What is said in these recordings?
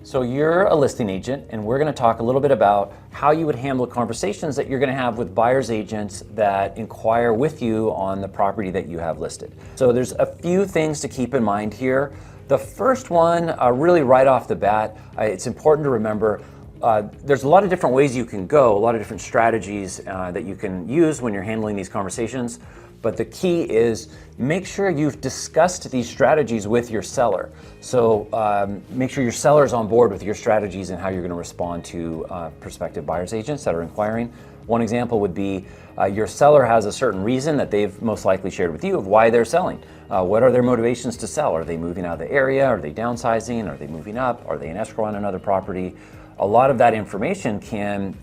So you're a listing agent, and we're going to talk a little bit about how you would handle conversations that you're going to have with buyer's agents that inquire with you on the property that you have listed. So there's a few things to keep in mind here. The first one, really right off the bat, it's important to remember there's a lot of different ways you can go, a lot of different strategies that you can use when you're handling these conversations. But the key is make sure you've discussed these strategies with your seller. So make sure your seller is on board with your strategies and how you're going to respond to prospective buyer's agents that are inquiring. One example would be your seller has a certain reason that they've most likely shared with you of why they're selling. What are their motivations to sell? Are they moving out of the area? Are they downsizing? Are they moving up? Are they in escrow on another property? A lot of that information can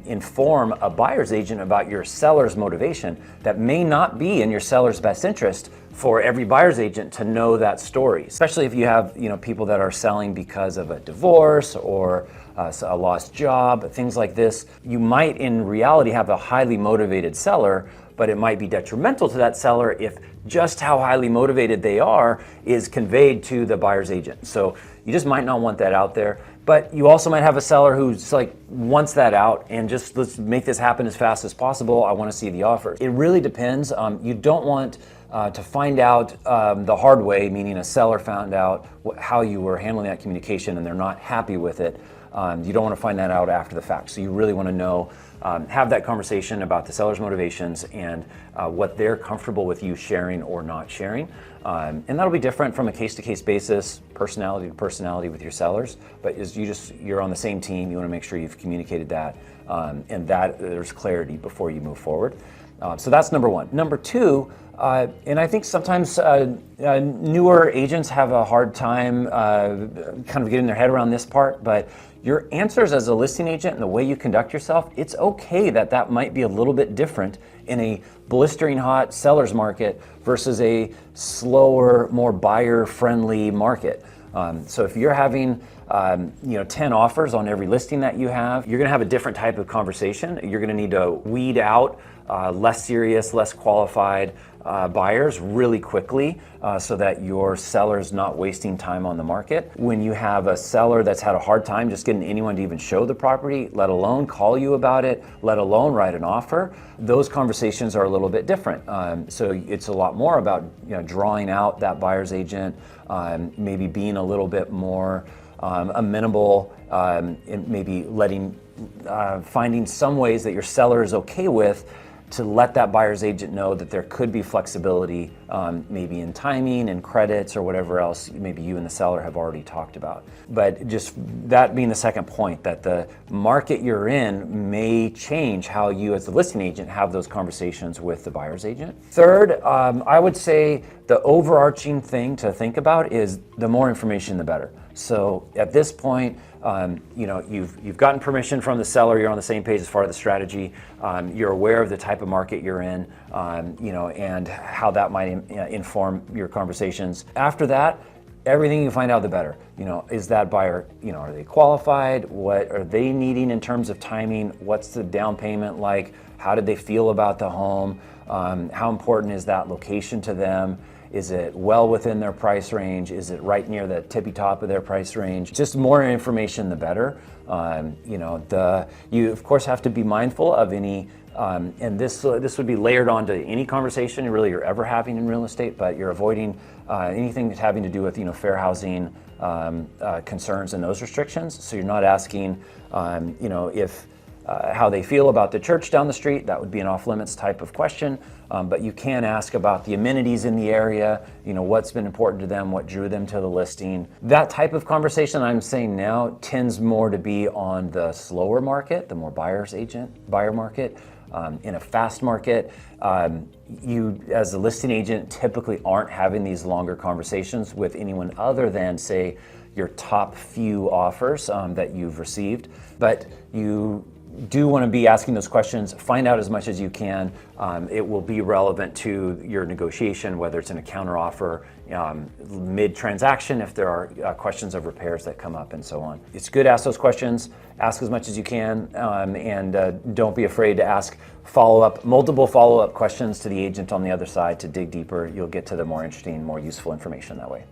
inform a buyer's agent about your seller's motivation that may not be in your seller's best interest for every buyer's agent to know that story, especially if you have people that are selling because of a divorce or a lost job, things like this. You might in reality have a highly motivated seller, but it might be detrimental to that seller if just how highly motivated they are is conveyed to the buyer's agent. So you just might not want that out there. But you also might have a seller who's wants that out and just let's make this happen as fast as possible. I want to see the offer. It really depends. You don't want to find out the hard way, meaning a seller found out how you were handling that communication and they're not happy with it. You don't want to find that out after the fact. So you really want to know, have that conversation about the seller's motivations and what they're comfortable with you sharing or not sharing. And that'll be different from a case-to-case basis, personality to personality with your sellers. But you're on the same team, you want to make sure you've communicated that and that there's clarity before you move forward. So that's number one. Number two, and I think sometimes newer agents have a hard time kind of getting their head around this part, but your answers as a listing agent and the way you conduct yourself, it's okay that might be a little bit different in a blistering hot seller's market versus a slower, more buyer-friendly market. So if you're having 10 offers on every listing that you have, you're going to have a different type of conversation. You're going to need to weed out less serious, less qualified buyers really quickly so that your seller's not wasting time on the market. When you have a seller that's had a hard time just getting anyone to even show the property, let alone call you about it, let alone write an offer, those conversations are a little bit different. So it's a lot more about drawing out that buyer's agent, maybe being a little bit more amenable, and maybe finding some ways that your seller is okay with to let that buyer's agent know that there could be flexibility, maybe in timing and credits or whatever else maybe you and the seller have already talked about. But just that being the second point, that the market you're in may change how you as the listing agent have those conversations with the buyer's agent. Third, I would say the overarching thing to think about is the more information, the better. So at this point, you've gotten permission from the seller, you're on the same page as far as the strategy, you're aware of the type of market you're in, and how that might inform your conversations. After that, everything you find out, the better. Is that buyer, are they qualified? What are they needing in terms of timing? What's the down payment like? How did they feel about the home? How important is that location to them? Is it well within their price range? Is it right near the tippy top of their price range? Just more information, the better. You of course have to be mindful of any, and this would be layered onto any conversation really you're ever having in real estate, but you're avoiding anything that's having to do with fair housing concerns and those restrictions. So you're not asking, if how they feel about the church down the street. That would be an off-limits type of question, but you can ask about the amenities in the area, what's been important to them, what drew them to the listing. That type of conversation I'm saying now tends more to be on the slower market, the more buyer market. In a fast market, you as a listing agent typically aren't having these longer conversations with anyone other than, say, your top few offers that you've received, but you do want to be asking those questions, find out as much as you can. It will be relevant to your negotiation, whether it's in a counteroffer, mid-transaction, if there are questions of repairs that come up and so on. It's good to ask those questions, ask as much as you can, and don't be afraid to ask multiple follow-up questions to the agent on the other side to dig deeper. You'll get to the more interesting, more useful information that way.